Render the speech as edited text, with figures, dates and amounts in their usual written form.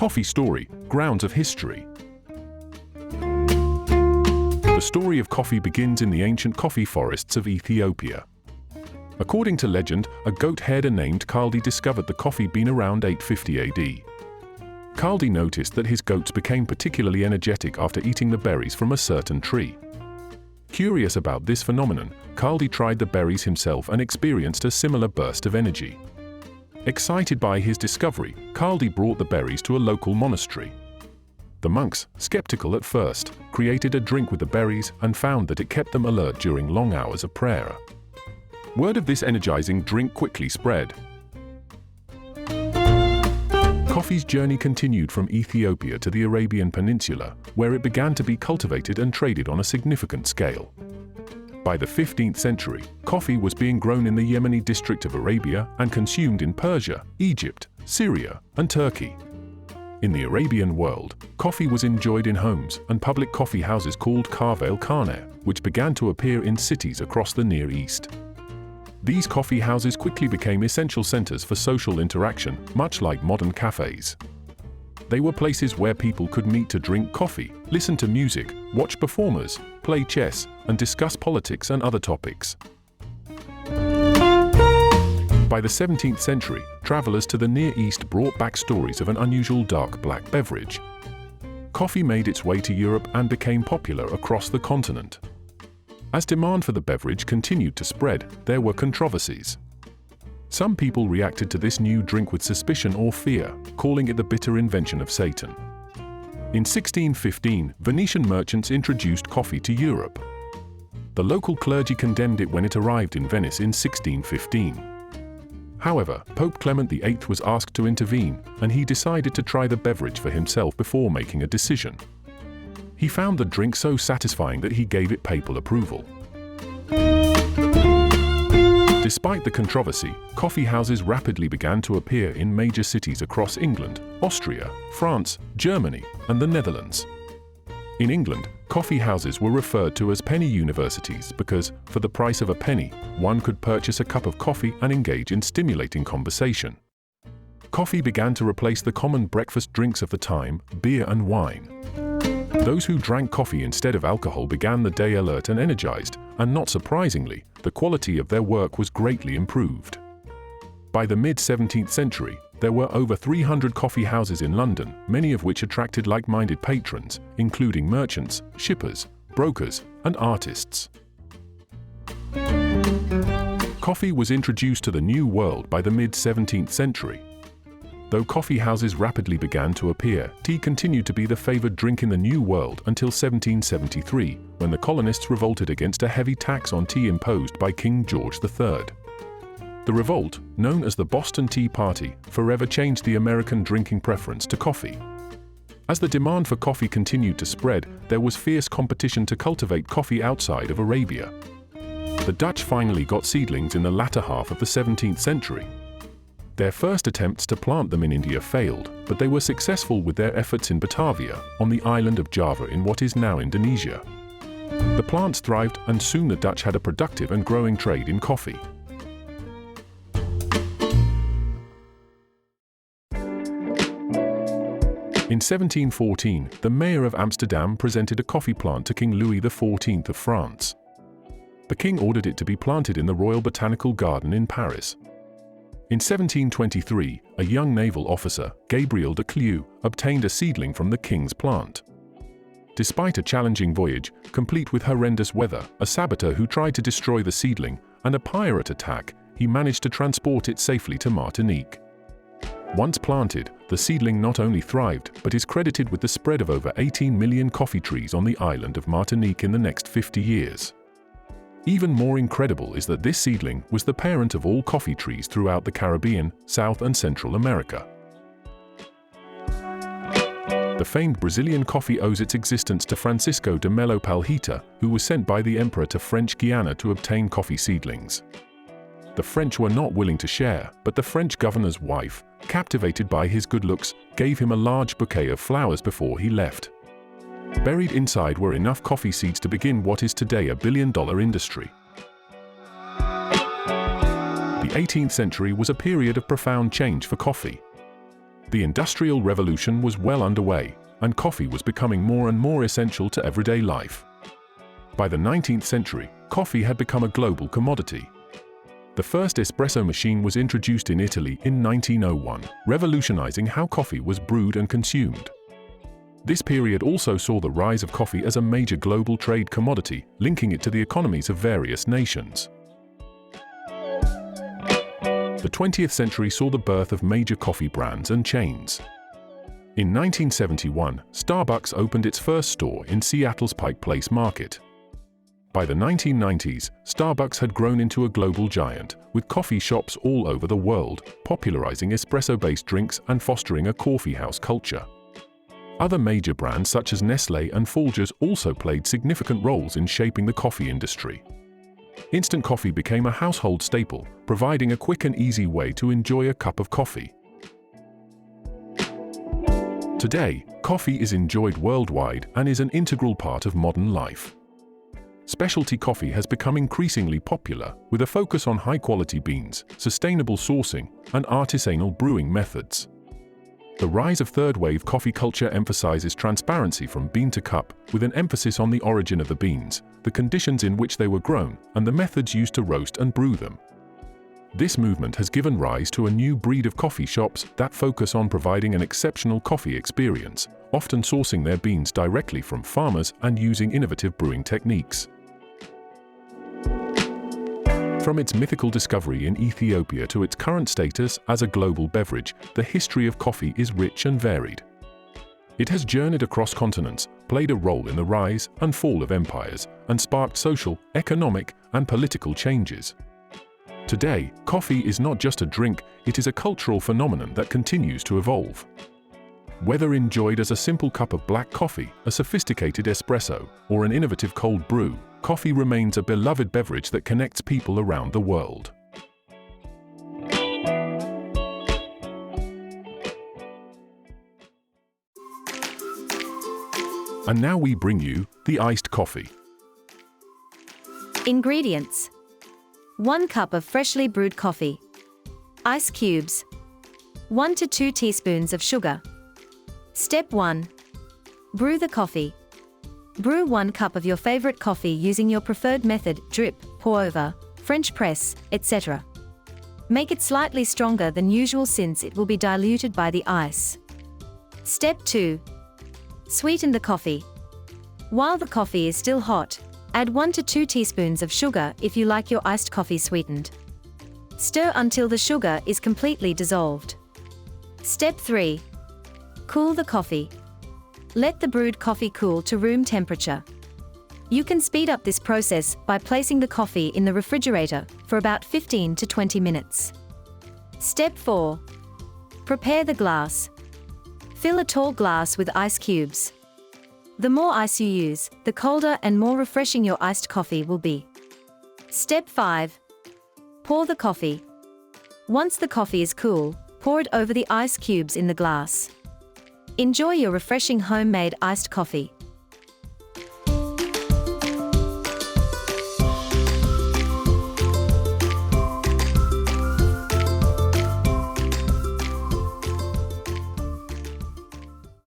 Coffee story, grounds of history. The story of coffee begins in the ancient coffee forests of Ethiopia. According to legend, a goat herder named Kaldi discovered the coffee bean around 850 AD. Kaldi noticed that his goats became particularly energetic after eating the berries from a certain tree. Curious about this phenomenon, Kaldi tried the berries himself and experienced a similar burst of energy. Excited by his discovery, Kaldi brought the berries to a local monastery. The monks, skeptical at first, created a drink with the berries and found that it kept them alert during long hours of prayer. Word of this energizing drink quickly spread. Coffee's journey continued from Ethiopia to the Arabian Peninsula, where it began to be cultivated and traded on a significant scale. By the 15th century, coffee was being grown in the Yemeni district of Arabia and consumed in Persia, Egypt, Syria, and Turkey. In the Arabian world, coffee was enjoyed in homes and public coffee houses called kahve, which began to appear in cities across the Near East. These coffee houses quickly became essential centers for social interaction, much like modern cafes. They were places where people could meet to drink coffee, listen to music, watch performers, play chess, and discuss politics and other topics. By the 17th century, travelers to the Near East brought back stories of an unusual dark black beverage. Coffee made its way to Europe and became popular across the continent. As demand for the beverage continued to spread, there were controversies. Some people reacted to this new drink with suspicion or fear, calling it the bitter invention of Satan. In 1615, Venetian merchants introduced coffee to Europe. The local clergy condemned it when it arrived in Venice in 1615. However, Pope Clement VIII was asked to intervene, and he decided to try the beverage for himself before making a decision. He found the drink so satisfying that he gave it papal approval. Despite the controversy, coffee houses rapidly began to appear in major cities across England, Austria, France, Germany, and the Netherlands. In England, coffee houses were referred to as penny universities because, for the price of a penny, one could purchase a cup of coffee and engage in stimulating conversation. Coffee began to replace the common breakfast drinks of the time, beer and wine. Those who drank coffee instead of alcohol began the day alert and energized, and not surprisingly, the quality of their work was greatly improved. By the mid-17th century, there were over 300 coffee houses in London, many of which attracted like-minded patrons, including merchants, shippers, brokers, and artists. Coffee was introduced to the New World by the mid-17th century. Though coffee houses rapidly began to appear, tea continued to be the favored drink in the New World until 1773, when the colonists revolted against a heavy tax on tea imposed by King George III. The revolt, known as the Boston Tea Party, forever changed the American drinking preference to coffee. As the demand for coffee continued to spread, there was fierce competition to cultivate coffee outside of Arabia. The Dutch finally got seedlings in the latter half of the 17th century. Their first attempts to plant them in India failed, but they were successful with their efforts in Batavia, on the island of Java in what is now Indonesia. The plants thrived, and soon the Dutch had a productive and growing trade in coffee. In 1714, the mayor of Amsterdam presented a coffee plant to King Louis XIV of France. The king ordered it to be planted in the Royal Botanical Garden in Paris. In 1723, a young naval officer, Gabriel de Clew, obtained a seedling from the king's plant. Despite a challenging voyage, complete with horrendous weather, a saboteur who tried to destroy the seedling, and a pirate attack, he managed to transport it safely to Martinique. Once planted, the seedling not only thrived, but is credited with the spread of over 18 million coffee trees on the island of Martinique in the next 50 years. Even more incredible is that this seedling was the parent of all coffee trees throughout the Caribbean, South and Central America. The famed Brazilian coffee owes its existence to Francisco de Melo Palhita, who was sent by the emperor to French Guiana to obtain coffee seedlings. The French were not willing to share, but the French governor's wife, captivated by his good looks, gave him a large bouquet of flowers before he left. Buried inside were enough coffee seeds to begin what is today a billion-dollar industry. The 18th century was a period of profound change for coffee. The Industrial Revolution was well underway, and coffee was becoming more and more essential to everyday life. By the 19th century, coffee had become a global commodity. The first espresso machine was introduced in Italy in 1901, revolutionizing how coffee was brewed and consumed. This period also saw the rise of coffee as a major global trade commodity, linking it to the economies of various nations. The 20th century saw the birth of major coffee brands and chains. In 1971, Starbucks opened its first store in Seattle's Pike Place Market. By the 1990s, Starbucks had grown into a global giant, with coffee shops all over the world, popularizing espresso-based drinks and fostering a coffeehouse culture. Other major brands such as Nestlé and Folgers also played significant roles in shaping the coffee industry. Instant coffee became a household staple, providing a quick and easy way to enjoy a cup of coffee. Today, coffee is enjoyed worldwide and is an integral part of modern life. Specialty coffee has become increasingly popular, with a focus on high-quality beans, sustainable sourcing, and artisanal brewing methods. The rise of third-wave coffee culture emphasizes transparency from bean to cup, with an emphasis on the origin of the beans, the conditions in which they were grown, and the methods used to roast and brew them. This movement has given rise to a new breed of coffee shops that focus on providing an exceptional coffee experience, often sourcing their beans directly from farmers and using innovative brewing techniques. From its mythical discovery in Ethiopia to its current status as a global beverage, the history of coffee is rich and varied. It has journeyed across continents, played a role in the rise and fall of empires, and sparked social, economic, and political changes. Today, coffee is not just a drink, it is a cultural phenomenon that continues to evolve. Whether enjoyed as a simple cup of black coffee, a sophisticated espresso, or an innovative cold brew, coffee remains a beloved beverage that connects people around the world. And now we bring you the iced coffee. Ingredients: 1 cup of freshly brewed coffee, ice cubes, 1 to 2 teaspoons of sugar. Step 1. Brew the coffee. Brew 1 cup of your favorite coffee using your preferred method: drip, pour over, French press, etc. Make it slightly stronger than usual since it will be diluted by the ice. Step 2. Sweeten the coffee. While the coffee is still hot, add 1 to 2 teaspoons of sugar if you like your iced coffee sweetened. Stir until the sugar is completely dissolved. Step 3. Cool the coffee. Let the brewed coffee cool to room temperature. You can speed up this process by placing the coffee in the refrigerator for about 15 to 20 minutes. Step 4. Prepare the glass. Fill a tall glass with ice cubes. The more ice you use, the colder and more refreshing your iced coffee will be. Step 5. Pour the coffee. Once the coffee is cool, pour it over the ice cubes in the glass. Enjoy your refreshing homemade iced coffee.